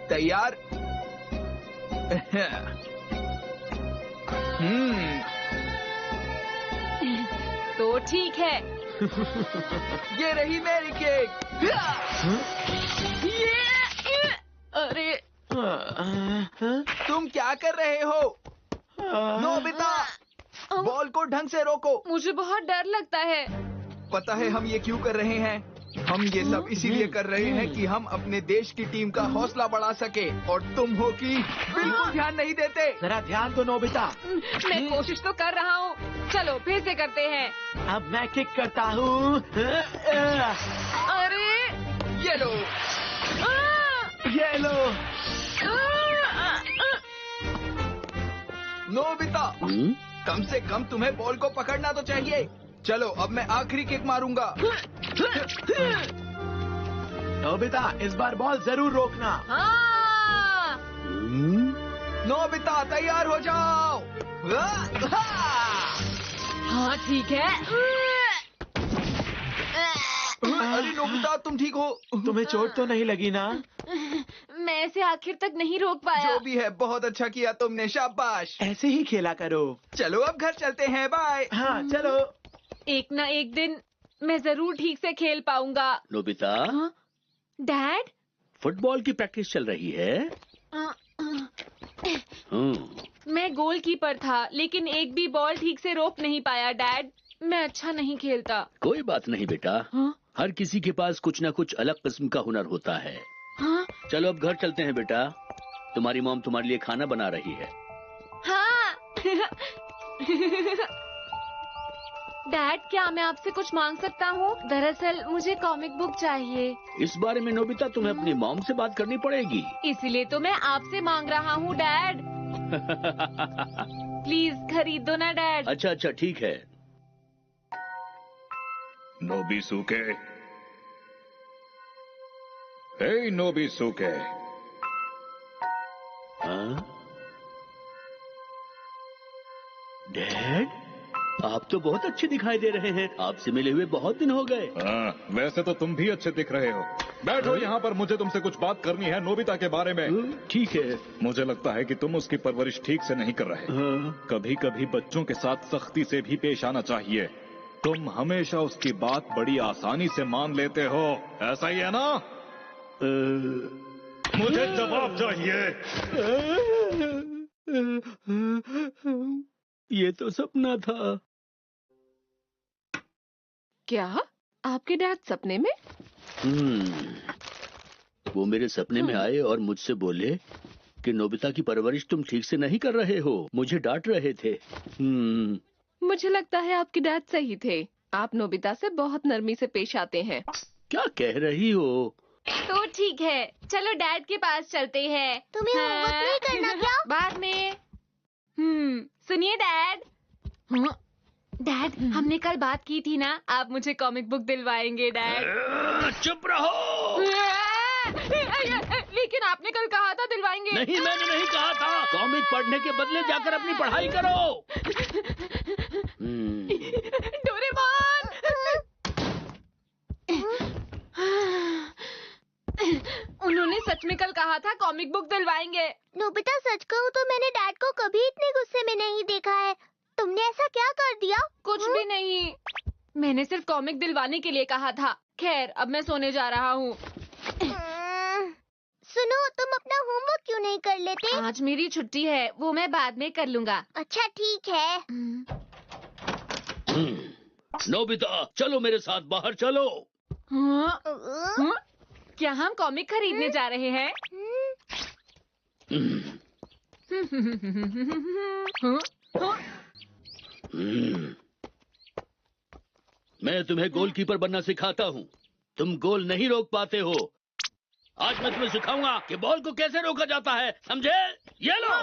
तैयार? तो ठीक है। ये रही मेरी केक। अरे तुम क्या कर रहे हो? नोबिता, बॉल को ढंग से रोको। मुझे बहुत डर लगता है। पता है हम ये क्यों कर रहे हैं? हम ये सब इसीलिए कर रहे हैं कि हम अपने देश की टीम का हौसला बढ़ा सके, और तुम हो कि बिल्कुल ध्यान नहीं देते। जरा ध्यान दो नोबिता। मैं कोशिश तो कर रहा हूँ। चलो फिर से करते हैं। अब मैं किक करता हूँ। अरे ये लो। ये लो। नोबिता, कम से कम तुम्हें बॉल को पकड़ना तो चाहिए। चलो अब मैं आखिरी किक मारूंगा। नोबिता, इस बार बॉल जरूर रोकना। हाँ। नोबिता, तैयार हो जाओ। हाँ ठीक है। अरे नोबिता, तुम ठीक हो? तुम्हें चोट तो नहीं लगी ना? मैं इसे आखिर तक नहीं रोक पाया। जो भी है, बहुत अच्छा किया तुमने, शाबाश। ऐसे ही खेला करो। चलो अब घर चलते हैं, बाय। हाँ चलो। एक ना एक दिन मैं जरूर ठीक से खेल पाऊंगा। नोबिता, हाँ? डैड? फुटबॉल की प्रैक्टिस चल रही है। मैं गोलकीपर था, लेकिन एक भी बॉल ठीक से रोक नहीं पाया डैड। मैं अच्छा नहीं खेलता। कोई बात नहीं बेटा। हाँ? हर किसी के पास कुछ न कुछ अलग किस्म का हुनर होता है। हाँ? चलो अब घर चलते हैं बेटा। तुम्हारी मॉम तुम्हारे लिए खाना बना रही है। हाँ। डैड, क्या मैं आपसे कुछ मांग सकता हूँ? दरअसल मुझे कॉमिक बुक चाहिए। इस बारे में नोबिता तुम्हें अपनी मॉम से बात करनी पड़ेगी। इसीलिए तो मैं आपसे मांग रहा हूँ डैड। प्लीज खरीद दो ना डैड। अच्छा अच्छा ठीक है। नोबिसुके, हे नोबिसुके। हाँ? डैड, आप तो बहुत अच्छे दिखाई दे रहे हैं। आपसे मिले हुए बहुत दिन हो गए। हाँ, वैसे तो तुम भी अच्छे दिख रहे हो। बैठो यहाँ पर, मुझे तुमसे कुछ बात करनी है नोबिता के बारे में। ठीक है। मुझे लगता है कि तुम उसकी परवरिश ठीक से नहीं कर रहे। कभी कभी बच्चों के साथ सख्ती से भी पेश आना चाहिए। तुम हमेशा उसकी बात बड़ी आसानी से मान लेते हो, ऐसा ही है ना? मुझे जवाब चाहिए। ये तो सपना था। क्या? आपके डैड सपने में? वो मेरे सपने में आए और मुझसे बोले कि नोबिता की परवरिश तुम ठीक से नहीं कर रहे हो। मुझे डांट रहे थे। मुझे लगता है आपके डैड सही थे। आप नोबिता से बहुत नरमी से पेश आते हैं। क्या कह रही हो? तो ठीक है, चलो डैड के पास चलते हैं। तुम्हें होमवर्क नहीं करना क्या? बाद में। सुनिए डैड। डैड, हमने कल बात की थी ना, आप मुझे कॉमिक बुक दिलवाएंगे डैड। चुप रहो। लेकिन आपने कल कहा था दिलवाएंगे। नहीं, मैंने नहीं कहा था। कॉमिक पढ़ने के बदले जाकर अपनी पढ़ाई करो। डोरेमोन। उन्होंने सच में कल कहा था कॉमिक बुक दिलवाएंगे। नोबिता, सच कहूँ तो मैंने डैड को कभी इतने गुस्से में नहीं देखा है। तुमने ऐसा क्या कर दिया? कुछ भी नहीं, मैंने सिर्फ कॉमिक दिलवाने के लिए कहा था। खैर, अब मैं सोने जा रहा हूँ। सुनो, तुम अपना होमवर्क क्यों नहीं कर लेते? आज मेरी छुट्टी है, वो मैं बाद में कर लूँगा। अच्छा ठीक है। नोबिता, चलो मेरे साथ बाहर चलो। हाँ? क्या हम कॉमिक खरीदने जा रहे हैं? मैं तुम्हें गोलकीपर बनना सिखाता हूँ। तुम गोल नहीं रोक पाते हो। आज मैं तुम्हें सिखाऊंगा कि बॉल को कैसे रोका जाता है, समझे? ये लो।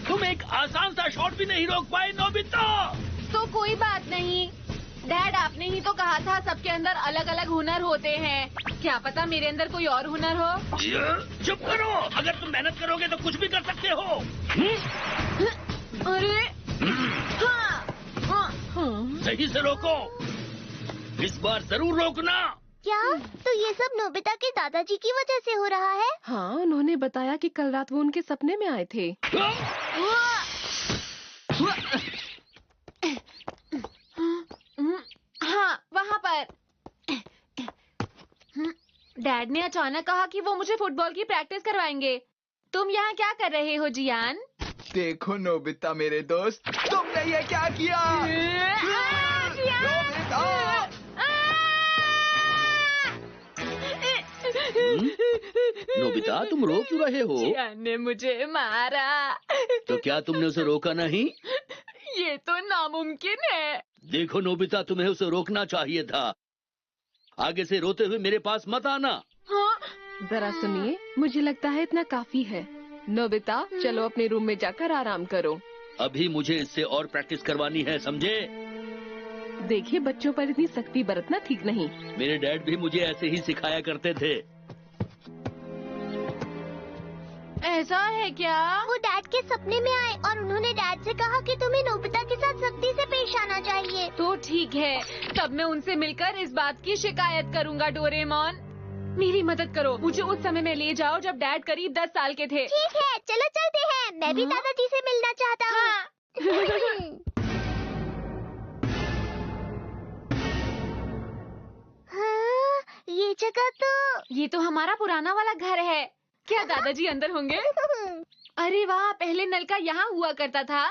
तुम एक आसान सा शॉट भी नहीं रोक पाए नोबिता। तो कोई बात नहीं डैड, आपने ही तो कहा था सबके अंदर अलग अलग हुनर होते हैं। क्या पता मेरे अंदर कोई और हुनर हो। चुप करो। अगर तुम मेहनत करोगे तो कुछ भी कर सकते हो। अरे सही से रोको। इस बार जरूर रोकना। क्या? तो ये ये सब नोबिता के दादाजी की वजह से हो रहा है। हाँ, उन्होंने बताया कि कल रात वो उनके सपने में आए थे। हाँ, वहाँ पर। डैड ने अचानक कहा कि वो मुझे फुटबॉल की प्रैक्टिस करवाएंगे। तुम यहाँ क्या कर रहे हो जियान? देखो नोबिता मेरे दोस्त, तुमने ये क्या किया? नोबिता! नोबिता, तुम रो क्यों रहे हो? जियान ने मुझे मारा। तो क्या तुमने उसे रोका नहीं? ये तो नामुमकिन है। देखो नोबिता, तुम्हें उसे रोकना चाहिए था। आगे से रोते हुए मेरे पास मत आना। हाँ? जरा सुनिए, मुझे लगता है इतना काफी है। नोबिता, चलो अपने रूम में जाकर आराम करो। अभी मुझे इससे और प्रैक्टिस करवानी है, समझे? देखिए, बच्चों पर इतनी सख्ती बरतना ठीक नहीं। मेरे डैड भी मुझे ऐसे ही सिखाया करते थे। ऐसा है क्या? वो डैड के सपने में आए और उन्होंने डैड से कहा कि तुम्हें नोबिता के साथ सख्ती से पेश आना चाहिए। तो ठीक है, तब मैं उनसे मिलकर इस बात की शिकायत करूंगा। डोरेमोन, मेरी मदद करो। मुझे उस समय में ले जाओ जब डैड करीब 10 साल के थे। ठीक है, चलो चलते हैं। मैं भी दादाजी से मिलना चाहता हूँ। हाँ, ये जगह तो ये तो हमारा पुराना वाला घर है। क्या दादाजी अंदर होंगे? अरे वाह, पहले नल का यहाँ हुआ करता था।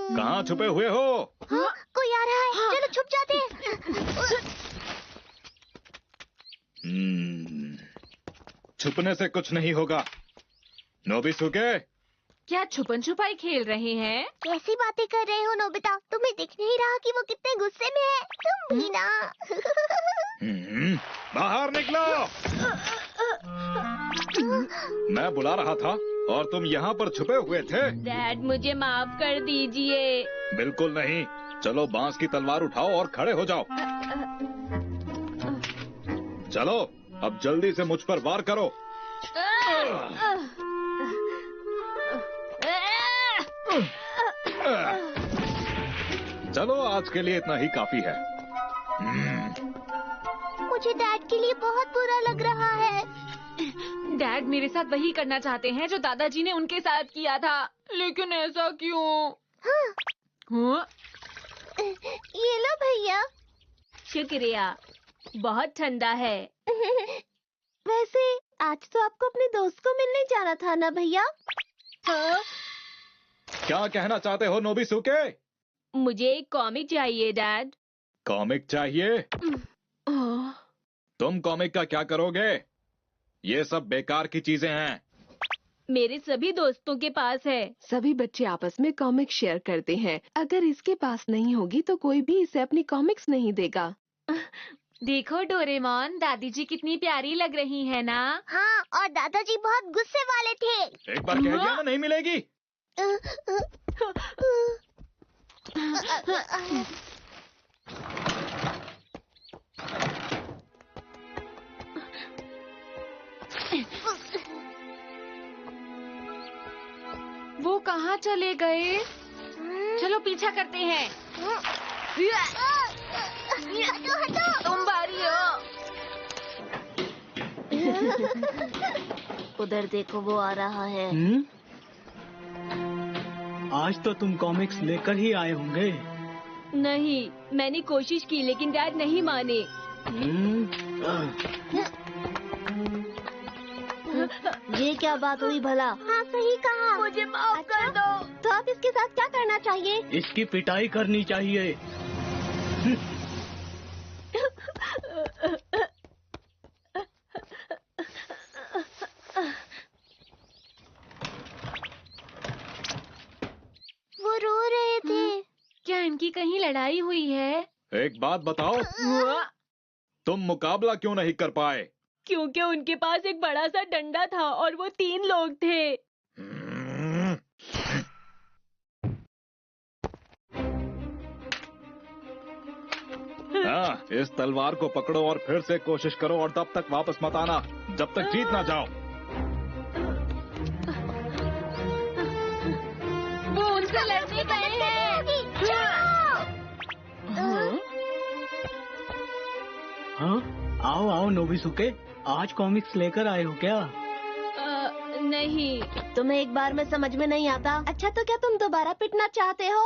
कहाँ छुपे हुए हो? हाँ, कोई आ रहा है। चलो छुप जाते हैं। छुपने से कुछ नहीं होगा। नोबिसुके, क्या छुपन छुपाई खेल रहे हैं? कैसी बातें कर रहे हो नोबिता? तुम्हें दिख नहीं रहा कि वो कितने गुस्से में है? तुम भी ना। बाहर निकलो। मैं बुला रहा था और तुम यहाँ पर छुपे हुए थे। डैड, मुझे माफ कर दीजिए। बिल्कुल नहीं। चलो बांस की तलवार उठाओ और खड़े हो जाओ। चलो, अब जल्दी से मुझ पर वार करो। चलो, आज के लिए इतना ही काफी है। मुझे डैड के लिए बहुत बुरा लग रहा है। डैड मेरे साथ वही करना चाहते हैं जो दादाजी ने उनके साथ किया था, लेकिन ऐसा क्यों? हाँ? ये लो भैया। शुक्रिया, बहुत ठंडा है। वैसे आज तो आपको अपने दोस्त को मिलने जाना था ना भैया? हाँ? क्या कहना चाहते हो नोबिसुके? मुझे एक कॉमिक चाहिए डैड। कॉमिक चाहिए? तुम कॉमिक का क्या करोगे? ये सब बेकार की चीजें हैं। मेरे सभी दोस्तों के पास है। सभी बच्चे आपस में कॉमिक्स शेयर करते हैं। अगर इसके पास नहीं होगी तो कोई भी इसे अपनी कॉमिक्स नहीं देगा। देखो डोरेमोन, दादी जी कितनी प्यारी लग रही है ना? हाँ, और दादाजी बहुत गुस्से वाले थे। एक बार कह दिया ना, नहीं मिलेगी। वो कहाँ चले गए? चलो पीछा करते हैं। हटो हटो। तुम बारी हो। उधर देखो, वो आ रहा है। आज तो तुम कॉमिक्स लेकर ही आए होंगे। नहीं, मैंने कोशिश की लेकिन डैड नहीं माने। ये क्या बात हुई भला? हाँ, सही कहा। मुझे माफ कर दो। तो आप इसके साथ क्या करना चाहिए? इसकी पिटाई करनी चाहिए। वो रो रहे थे। क्या इनकी कहीं लड़ाई हुई है? एक बात बताओ, तुम मुकाबला क्यों नहीं कर पाए? क्योंकि उनके पास एक बड़ा सा डंडा था और वो 3 लोग थे। हाँ, इस तलवार को पकड़ो और फिर से कोशिश करो और तब तक वापस मत आना जब तक जीत ना जाओ। वो उनसे लड़ने गए हैं। हाँ, आओ आओ नोबिसुके, आज कॉमिक्स लेकर आए हो क्या? नहीं। तुम्हें एक बार में समझ में नहीं आता। अच्छा तो क्या तुम दोबारा पिटना चाहते हो?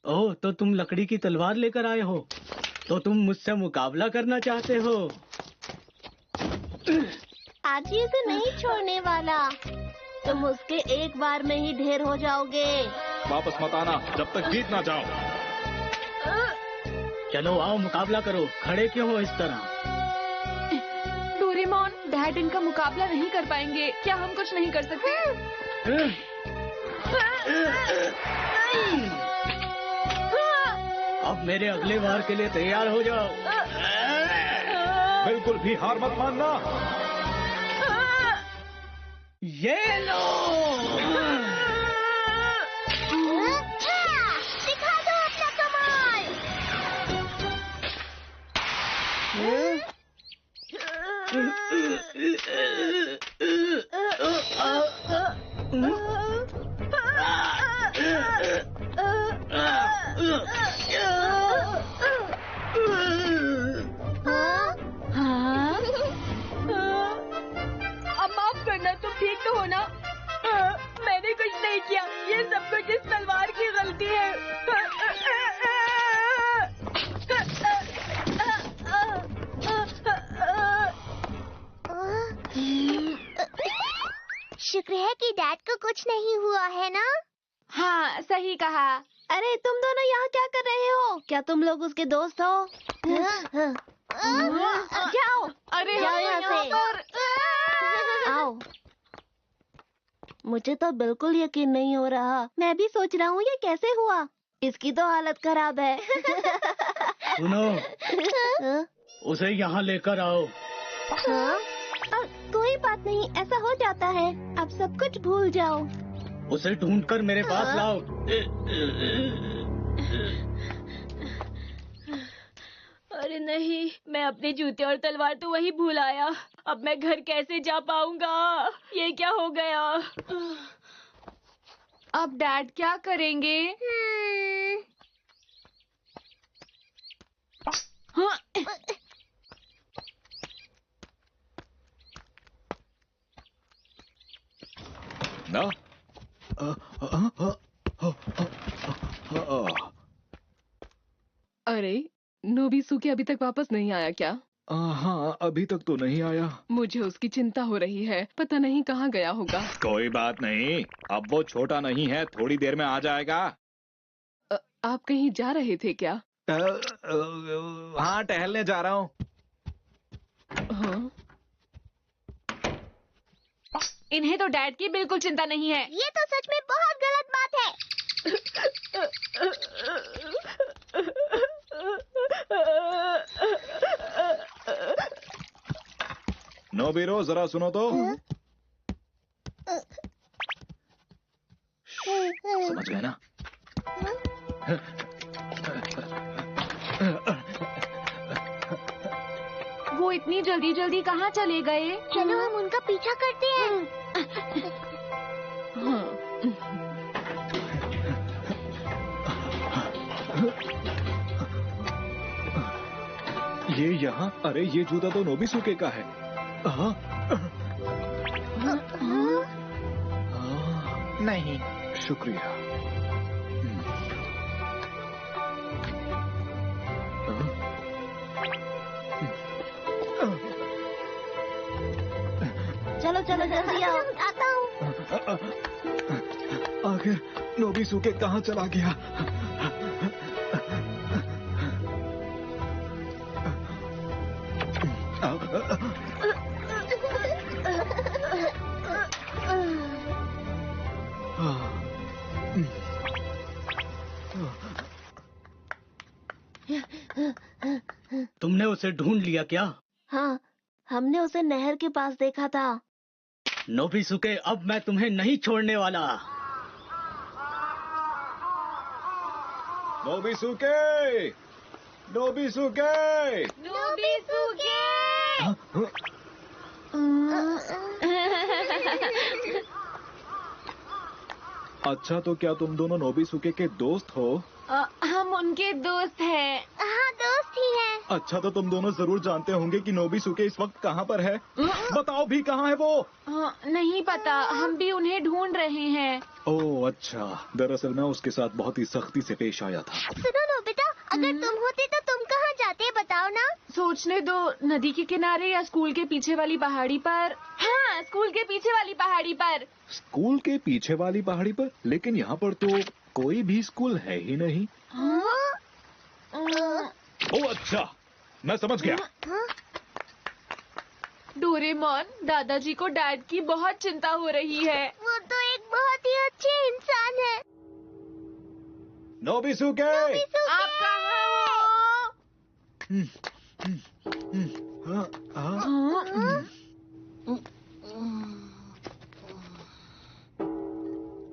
ओह, तो तुम लकड़ी की तलवार लेकर आए हो? तो तुम मुझसे मुकाबला करना चाहते हो? आज ही इसे नहीं छोड़ने वाला। तुम उसके एक बार में ही ढेर हो जाओगे। वापस मत आना जब तक जीत ना जाओ। चलो आओ मुकाबला करो, खड़े क्यों हो इस तरह? डोरेमोन, डैड इनका मुकाबला नहीं कर पाएंगे। क्या हम कुछ नहीं कर सकते? अब मेरे अगले वार के लिए तैयार हो जाओ। बिल्कुल भी हार मत मानना। ये लो। दिखा दो अपना कमाल। अब माफ करना, तुम ठीक तो हो ना? मैंने कुछ नहीं किया, ये सब कुछ इस तलवार की गलती है। शुक्र है कि डैड को कुछ नहीं हुआ है ना? हाँ, सही कहा। अरे तुम दोनों यहाँ क्या कर रहे हो? क्या तुम लोग उसके दोस्त हो? जाओ, अरे जाओ हम यहाँ यहाँ से। पर। आओ। मुझे तो बिल्कुल यकीन नहीं हो रहा। मैं भी सोच रहा हूँ ये कैसे हुआ। इसकी तो हालत खराब है। सुनो, उसे यहाँ लेकर आओ। हाँ? कोई बात नहीं, ऐसा हो जाता है। अब सब कुछ भूल जाओ। उसे ढूंढकर मेरे पास लाओ। अरे नहीं, मैं अपने जूते और तलवार तो वही भूल आया। अब मैं घर कैसे जा पाऊंगा? ये क्या हो गया? अब डैड क्या करेंगे? हाँ, ना अरे नोबिसुके अभी तक वापस नहीं आया क्या? हाँ, अभी तक तो नहीं आया। मुझे उसकी चिंता हो रही है, पता नहीं कहाँ गया होगा। कोई बात नहीं, अब वो छोटा नहीं है, थोड़ी देर में आ जाएगा। आप कहीं जा रहे थे क्या? हाँ, टहलने जा रहा हूँ। हाँ? इन्हें तो डैड की बिल्कुल चिंता नहीं है। ये तो सच में बहुत गलत बात है। नोबिरो जरा सुनो तो। समझ गए ना? वो इतनी जल्दी जल्दी कहाँ चले गए? चलो हम उनका पीछा करते हैं। हाँ। ये यहाँ, अरे ये जूता तो नोबिसुके का है। हाँ? नहीं। शुक्रिया। चलो चलो जल्दी आओ। आता हूँ। आखिर नोबिसुके कहाँ चला गया? तुमने उसे ढूंढ लिया क्या? हाँ, हमने उसे नहर के पास देखा था। नोबिसुके, अब मैं तुम्हें नहीं छोड़ने वाला। नोबिसुके! नोबिसुके! नोबिसुके! अच्छा, तो क्या तुम दोनों नोबिसुके के दोस्त हो? हम उनके दोस्त हैं। हाँ, दोस्त ही हैं। अच्छा, तो तुम दोनों जरूर जानते होंगे कि नोबिसुके इस वक्त कहाँ पर है। बताओ भी, कहाँ है वो? नहीं पता, हम भी उन्हें ढूंढ रहे हैं। ओह अच्छा, दरअसल मैं उसके साथ बहुत ही सख्ती से पेश आया था। सुनो नोबिता, अगर तुम होते तो तुम कहाँ जाते, बताओ ना। सोचने दो, नदी के किनारे या स्कूल के पीछे वाली पहाड़ी पर। हाँ, स्कूल के पीछे वाली पहाड़ी पर। स्कूल के पीछे वाली पहाड़ी पर? लेकिन यहाँ पर तो कोई भी स्कूल है ही नहीं। ओह अच्छा, मैं समझ गया। डोरेमोन, दादाजी को डैड की बहुत चिंता हो रही है। वो तो एक बहुत ही अच्छे इंसान है। नोबिसुके! आप कहाँ हो?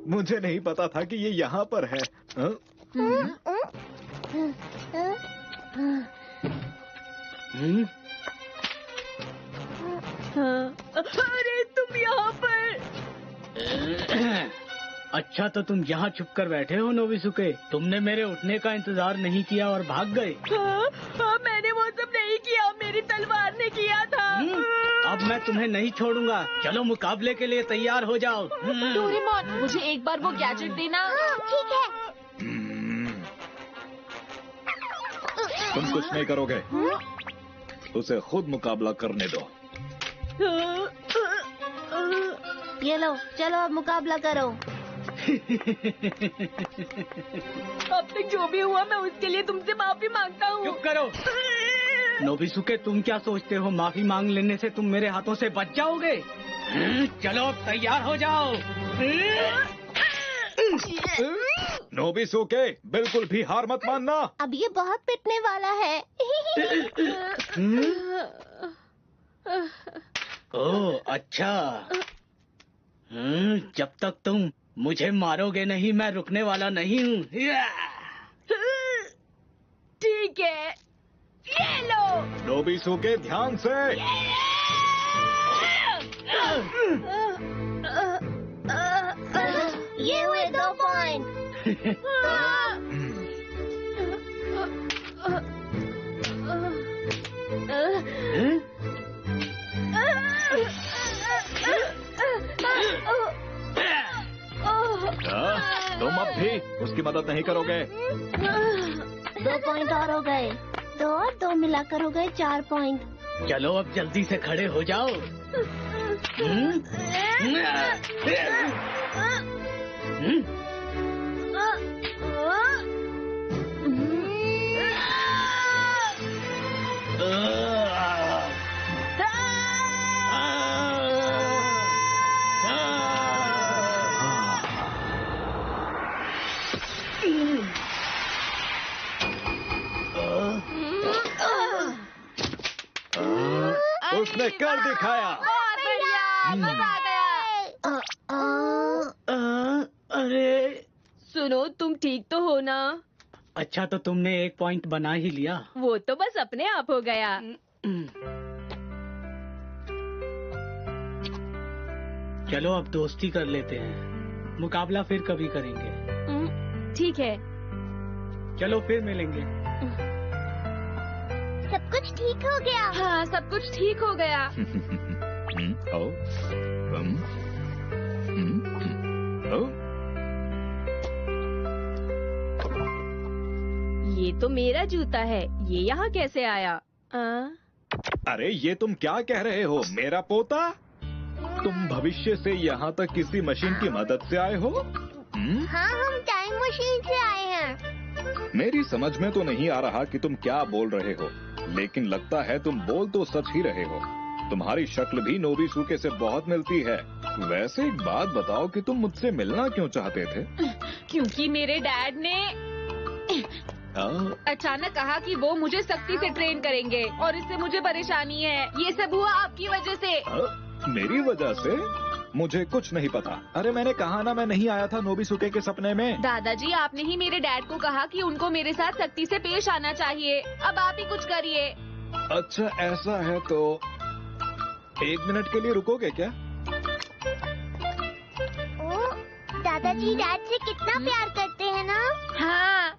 मुझे नहीं पता था कि ये यहाँ पर है। अरे तुम यहाँ पर। अच्छा, तो तुम यहाँ छुप कर बैठे हो नोबिसुके? तुमने मेरे उठने का इंतजार नहीं किया और भाग गए। हाँ, मैंने वो सब नहीं किया, मेरी तलवार ने किया था। अब मैं तुम्हें नहीं छोड़ूंगा। चलो मुकाबले के लिए तैयार हो जाओ। डोरेमोन, मुझे एक बार वो गैजेट देना। ठीक है। तुम कुछ नहीं करोगे, उसे खुद मुकाबला करने दो। ये लो, चलो अब मुकाबला करो। अब तक जो भी हुआ, मैं उसके लिए तुमसे माफी मांगता हूँ। चुप करो। नोबिसुके, तुम क्या सोचते हो माफी मांग लेने से तुम मेरे हाथों से बच जाओगे? चलो अब तैयार हो जाओ। नोबिसुके, बिल्कुल भी हार मत मानना। अब ये बहुत पिटने वाला है। ओह अच्छा। जब तक तुम मुझे मारोगे नहीं, मैं रुकने वाला नहीं हूँ। ठीक है, ये लो। नोबिसुके, ध्यान से। ये हुए 2 पॉइंट। तुम अब भी उसकी मदद नहीं करोगे। 2 पॉइंट और हो गए। 2 और 2 मिलाकर हो गए 4 पॉइंट। चलो अब जल्दी से खड़े हो जाओ। उसने कर दिखाया। मजा आ गया। अरे सुनो, तुम ठीक तो हो ना? अच्छा, तो तुमने 1 पॉइंट बना ही लिया। वो तो बस अपने आप हो गया। चलो अब दोस्ती कर लेते हैं। मुकाबला फिर कभी करेंगे। ठीक है। चलो फिर मिलेंगे। सब कुछ ठीक हो गया। हाँ, सब कुछ ठीक हो गया। ये तो मेरा जूता है, ये यहाँ कैसे आया? अरे ये तुम क्या कह रहे हो, मेरा पोता? तुम भविष्य से यहाँ तक किसी मशीन की मदद से आए हो? हाँ, हम टाइम मशीन से आए हैं। मेरी समझ में तो नहीं आ रहा कि तुम क्या बोल रहे हो, लेकिन लगता है तुम बोल तो सच ही रहे हो। तुम्हारी शक्ल भी नोबिसुके से बहुत मिलती है। वैसे एक बात बताओ कि तुम मुझसे मिलना क्यों चाहते थे? क्योंकि मेरे डैड ने अचानक कहा कि वो मुझे सख्ती से ट्रेन करेंगे और इससे मुझे परेशानी है। ये सब हुआ आपकी वजह से। मेरी वजह से? मुझे कुछ नहीं पता। अरे मैंने कहा ना, मैं नहीं आया था नोबिसुके के सपने में। दादाजी, आपने ही मेरे डैड को कहा कि उनको मेरे साथ सख्ती से पेश आना चाहिए। अब आप ही कुछ करिए। अच्छा ऐसा है तो 1 मिनट के लिए रुकोगे क्या? दादाजी डैड से कितना प्यार करते हैं ना? हाँ,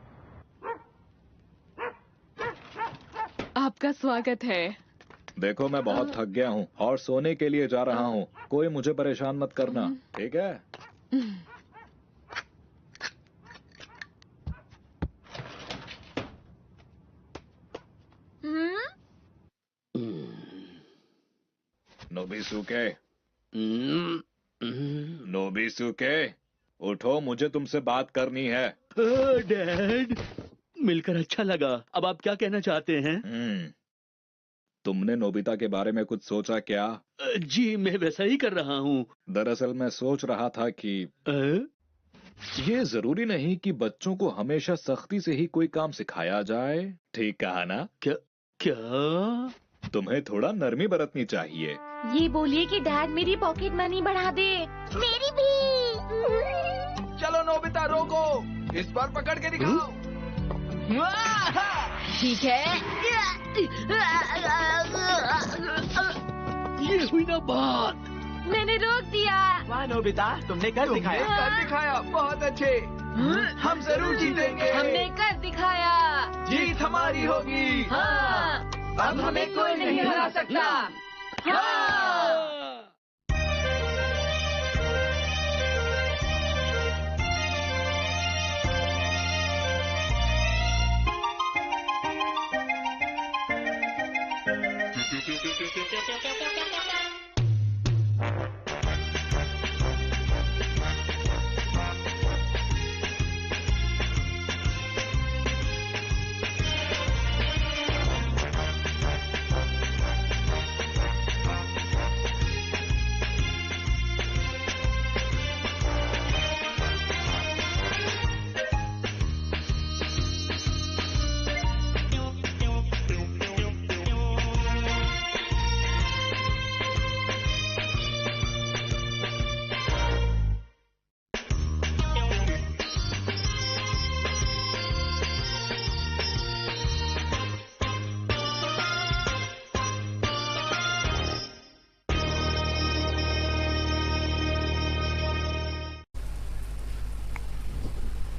आपका स्वागत है। देखो मैं बहुत थक गया हूँ और सोने के लिए जा रहा हूँ। कोई मुझे परेशान मत करना, ठीक है? नोबिसुके, नोबिसुके, उठो, मुझे तुमसे बात करनी है। डैड, मिलकर अच्छा लगा। अब आप क्या कहना चाहते हैं? तुमने नोबिता के बारे में कुछ सोचा क्या? जी मैं वैसा ही कर रहा हूँ। दरअसल मैं सोच रहा था कि ये जरूरी नहीं कि बच्चों को हमेशा सख्ती से ही कोई काम सिखाया जाए। ठीक कहा ना? क्या क्या? तुम्हें थोड़ा नरमी बरतनी चाहिए। ये बोलिए कि डैड मेरी पॉकेट मनी बढ़ा दे। मेरी भी। चलो नोबिता रोको, इस बार पकड़ के दिखाओ। ठीक है। ये हुई ना बात। मैंने रोक दिया। वाह नोबिता, तुमने कर दिखाया। कर दिखाया, बहुत अच्छे। हम जरूर जीतेंगे। हमने कर दिखाया। जीत हमारी होगी। हाँ, अब हमें कोई नहीं हरा सकता। हाँ।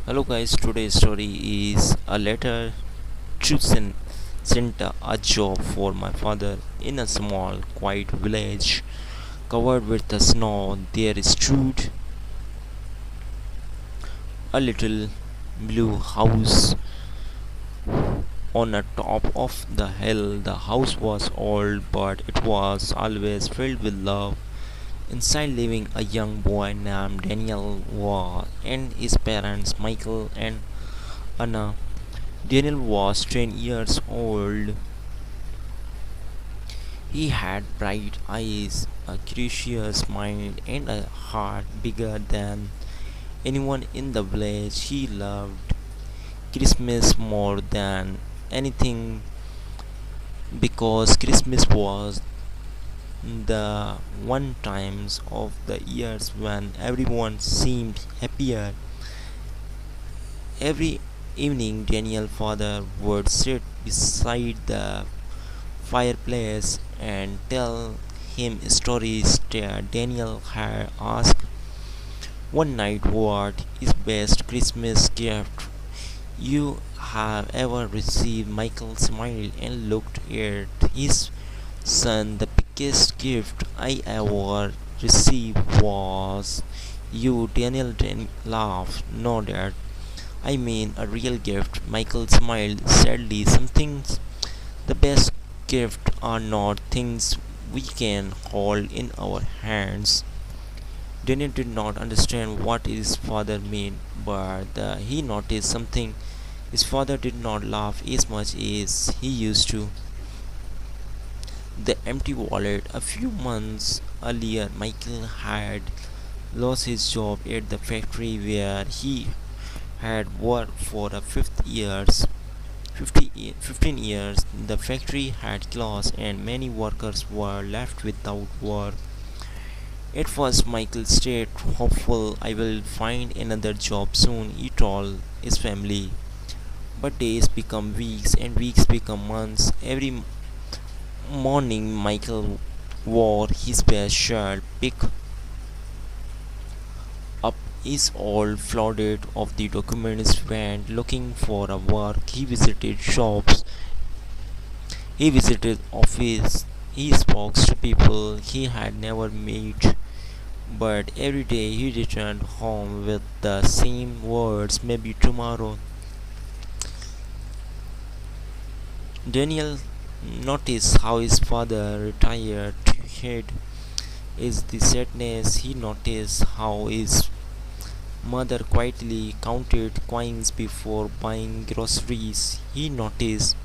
Hello guys, today's story is a letter to sent a job for my father in a small quiet village covered with the snow. There stood a little blue house on the top of the hill. The house was old, but it was always filled with love. Inside living a young boy named Daniel and his parents Michael and Anna. Daniel was 10 years old. He had bright eyes, a curious mind, and a heart bigger than anyone in the village. He loved Christmas more than anything because Christmas was the one times of the years when everyone seemed happier. Every evening Daniel's father would sit beside the fireplace and tell him stories. Daniel had asked one night, "What is best Christmas gift you have ever received?" Michael smiled and looked at his son. "The biggest gift I ever received was you." Daniel laughed. "No, Dad. I mean a real gift." Michael smiled sadly. "Some things, the best gift are not things we can hold in our hands." Daniel did not understand what his father meant, but he noticed something. His father did not laugh as much as he used to. The empty wallet. A few months earlier, Michael had lost his job at the factory where he had worked for 15 years. The factory had closed and many workers were left without work. At first, Michael stayed hopeful. "I will find another job soon," he told his family. But days become weeks and weeks become months. Every morning, Michael wore his best shirt, picked up his old flooded of the documents, went looking for a work. He visited shops He visited office. He spoke to people he had never met. But every day he returned home with the same words, maybe tomorrow. Daniel noticed how his father retired to head is the sadness. He noticed how his mother quietly counted coins before buying groceries. He noticed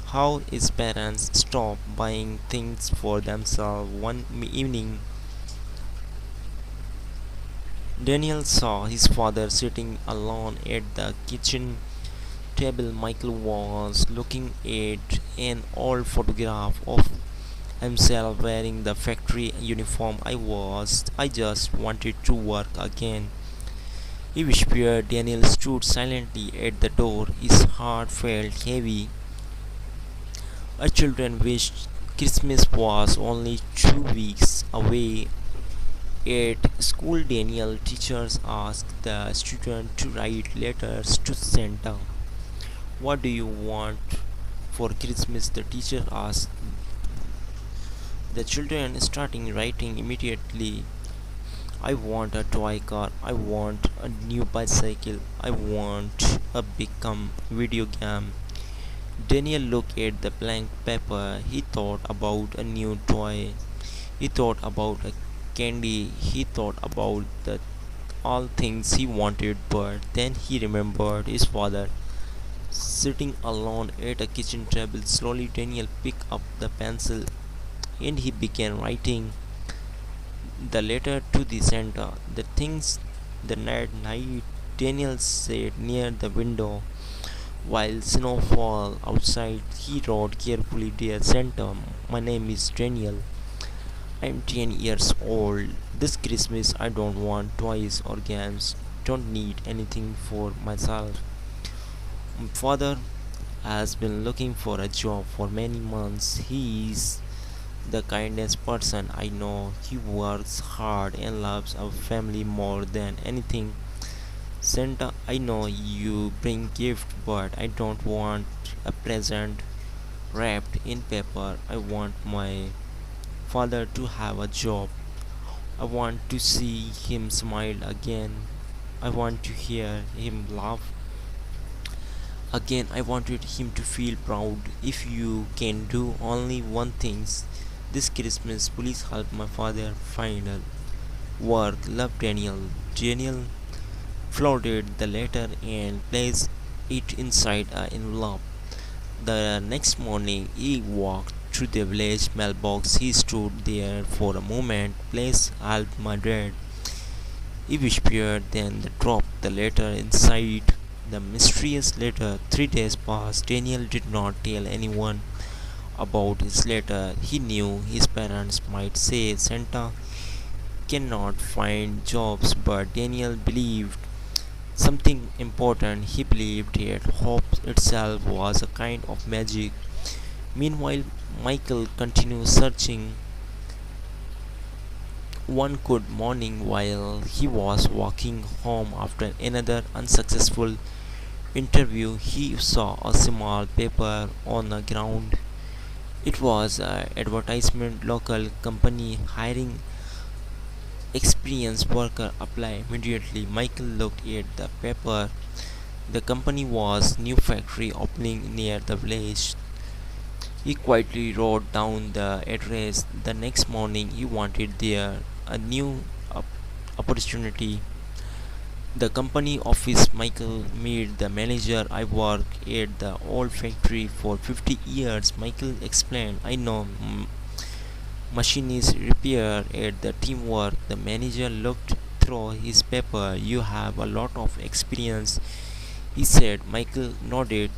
how his parents stopped buying things for themselves one evening. Daniel saw his father sitting alone at the kitchen table. Michael was looking at an old photograph of himself wearing the factory uniform. I just wanted to work again, he whispered. Daniel stood silently at the door. His heart felt heavy. Our children wished Christmas was only 2 weeks away. At school, Daniel teachers asked the student to write letters to Santa. What do you want for Christmas? The teacher asked. The children starting writing immediately. I want a toy car. I want a new bicycle. I want a become video game. Daniel looked at the blank paper. He thought about a new toy. He thought about a candy. He thought about the all things he wanted, but then he remembered his father sitting alone at a kitchen table. Slowly Daniel picked up the pencil and he began writing the letter to the Santa. The things the night Daniel sat near the window while snow fell outside. He wrote carefully, Dear Santa, my name is Daniel. I'm 10 years old. This Christmas I don't want toys or games. Don't need anything for myself. My father has been looking for a job for many months. He's the kindest person I know. He works hard and loves our family more than anything. Santa, I know you bring gift, but I don't want a present wrapped in paper. I want my father to have a job. I want to see him smile again. I want to hear him laugh again. I wanted him to feel proud. If you can do only one thing this Christmas, please help my father find a work. Love, Daniel. Daniel folded the letter and placed it inside an envelope. The next morning he walked to the village mailbox. He stood there for a moment. Please help my dad, he whispered, then dropped the letter inside. The mysterious letter. 3 days passed. Daniel did not tell anyone about his letter. He knew his parents might say Santa cannot find jobs, but Daniel believed something important. He believed that hope itself was a kind of magic. Meanwhile, Michael continued searching. One good morning, while he was walking home after another unsuccessful interview, he saw a small paper on the ground. It was an advertisement. Local company hiring experienced worker. Apply immediately. Michael looked at the paper. The company was new factory opening near the village. He quietly wrote down the address. The next morning he wanted there a new opportunity. The company office. Michael met the manager. I worked at the old factory for 50 years. Michael explained. I know machines repair at the teamwork. The manager looked through his paper. You have a lot of experience, he said. Michael nodded.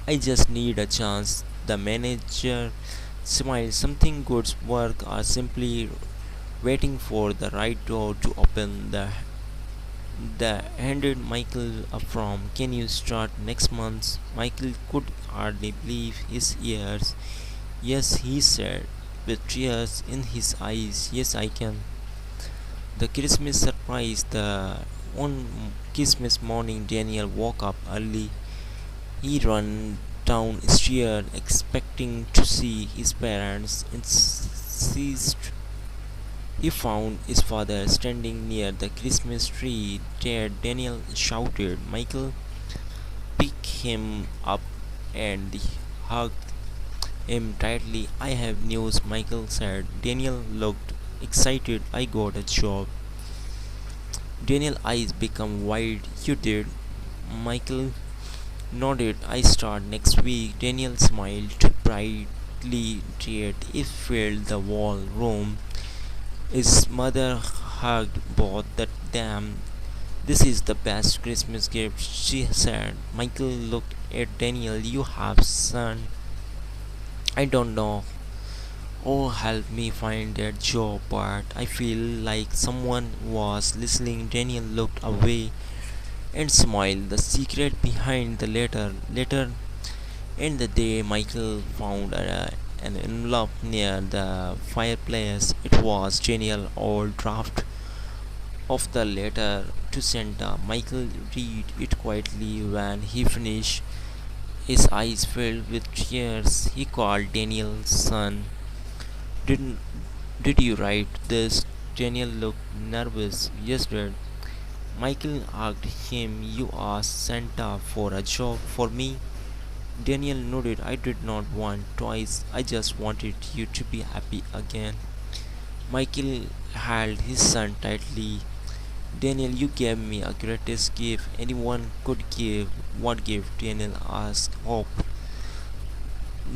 I just need a chance. The manager smiled. Something good work are simply waiting for the right door to open. The handed Michael a form. Can you start next month? Michael could hardly believe his ears. Yes, he said, with tears in his eyes. Yes, I can. The Christmas surprise. On Christmas morning, Daniel woke up early. He ran downstairs expecting to see his parents. Instead, he found his father standing near the Christmas tree. There, Daniel shouted, "Michael, pick him up," and hugged him tightly. "I have news," Michael said. Daniel looked excited. "I got a job." Daniel's eyes became wide. "You did?" Michael nodded. "I start next week." Daniel smiled brightly. It filled the whole room. His mother hugged both of them. "This is the best Christmas gift," she said. Michael looked at Daniel. "You have son." "I don't know. Oh, help me find that job, but I feel like someone was listening." Daniel looked away and smiled. The secret behind the letter. Later in the day, Michael found an envelope near the fireplace. It was Daniel's old draft of the letter to Santa. Michael read it quietly. When he finished, his eyes filled with tears. He called Daniel's son. Didn't did you write this?" Daniel looked nervous. "Yes, Dad." Michael asked him, "You asked Santa for a job for me?" Daniel nodded. "I did not want toys. I just wanted you to be happy again." Michael held his son tightly. "Daniel, you gave me a greatest gift anyone could give." "What gift?" Daniel asked. "Hope."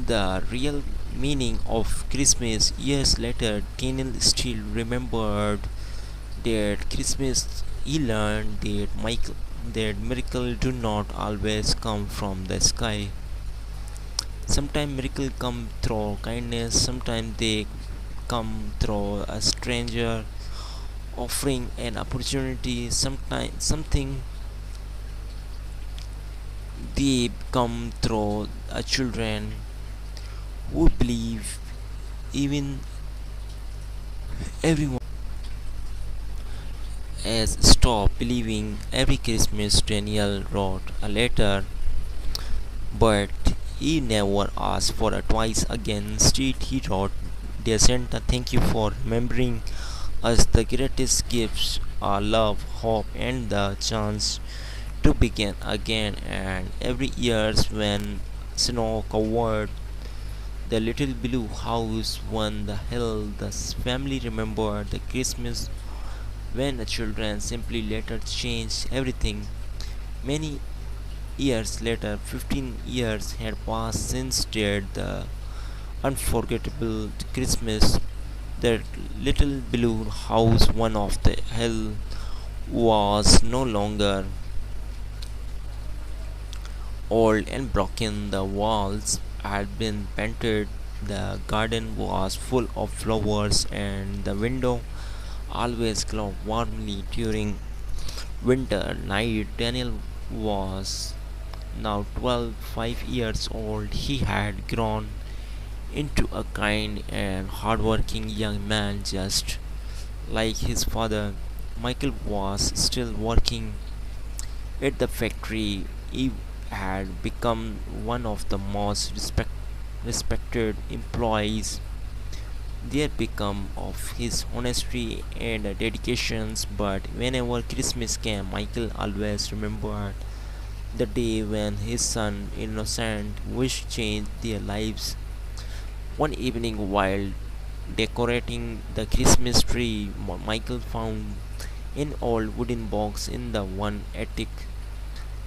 The real meaning of Christmas. Years later, Daniel still remembered that Christmas. He learned that miracles do not always come from the sky. Sometimes miracles come through kindness, sometimes they come through a stranger offering an opportunity, sometimes something they come through a children who believe. Even everyone has stopped believing. Every Christmas, Daniel wrote a letter, but he never asked for it twice again. Instead, he wrote, "Dear Santa, thank you for remembering us. The greatest gifts are love, hope, and the chance to begin again." And every year, when snow covered the little blue house on the hill, the family remembered the Christmas when the children simply later changed everything. Many years later, 15 years had passed since the unforgettable Christmas. That little blue house, one of the hill, was no longer old and broken. The walls had been painted, the garden was full of flowers, and the window always glowed warmly during winter night. Daniel was now 12, 5 years old. He had grown into a kind and hardworking young man, just like his father. Michael was still working at the factory. He had become one of the most respected employees there become of his honesty and dedications. But whenever Christmas came, Michael always remembered the day when his son Innocent wish changed their lives. One evening while decorating the Christmas tree, Michael found an old wooden box in the one attic.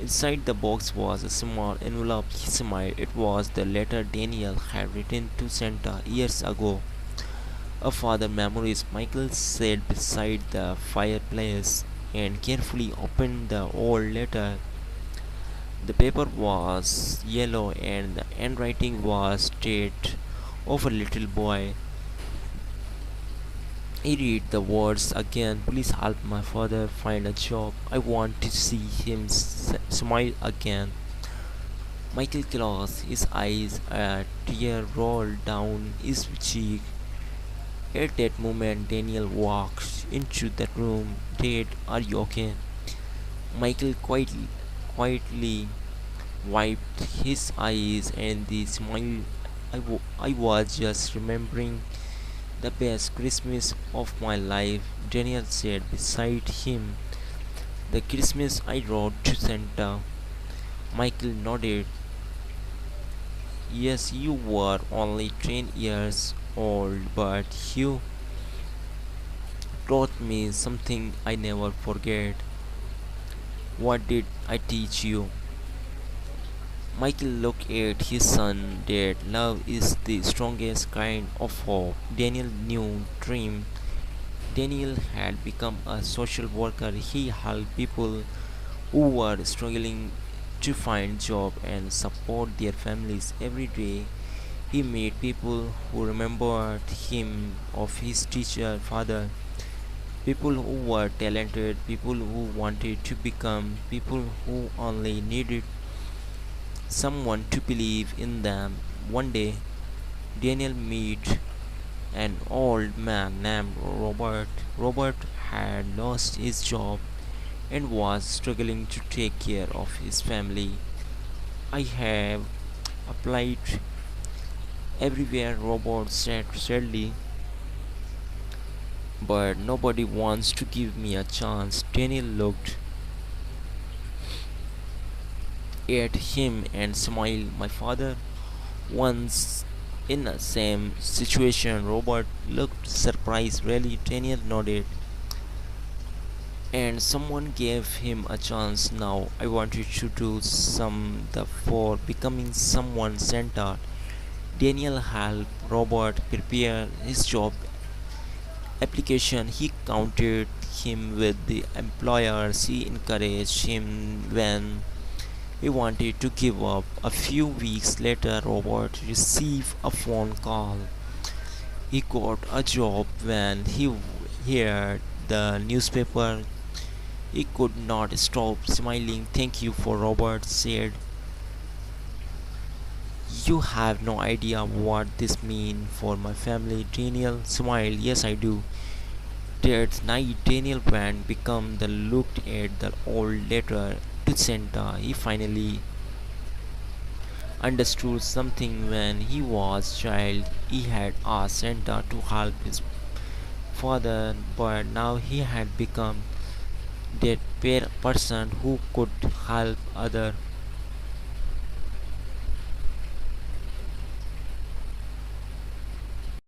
Inside the box was a small envelope. He smiled. It was the letter Daniel had written to Santa years ago. "A father memories," Michael sat beside the fireplace and carefully opened the old letter. The paper was yellow and the handwriting was that of a little boy. He read the words again. "Please help my father find a job. I want to see him smile again." Michael closed his eyes. A tear rolled down his cheek. At that moment, Daniel walked into the room. "Dad, are you okay?" Michael quietly wiped his eyes and the smile. I was just remembering the best Christmas of my life, Daniel said beside him. The Christmas I wrote to Santa. Michael nodded. Yes, you were only 10 years old, but you taught me something I never forget. What did I teach you? Michael looked at his son. Dad, love is the strongest kind of hope. Daniel knew dream. Daniel had become a social worker. He helped people who were struggling to find job and support their families every day. He met people who remembered him of his teacher, father, people who were talented, people who wanted to become, people who only needed someone to believe in them. One day, Daniel met an old man named Robert. Robert had lost his job and was struggling to take care of his family. I have applied everywhere, Robert said sadly, but nobody wants to give me a chance. Daniel looked at him and smiled. My father once in the same situation. Robert looked surprised. Really? Daniel nodded. And someone gave him a chance. Now I wanted to do some the for becoming someone Santa. Daniel helped Robert prepare his job application. He counted him with the employers. He encouraged him when he wanted to give up. A few weeks later, Robert received a phone call. He got a job when he heard the newspaper. He could not stop smiling. Thank you for Robert said. You have no idea what this means for my family. Daniel smiled. Yes, I do. That night, Daniel went become the looked at the old letter to Santa. He finally understood something when he was child. He had asked Santa to help his father, but now he had become that person who could help other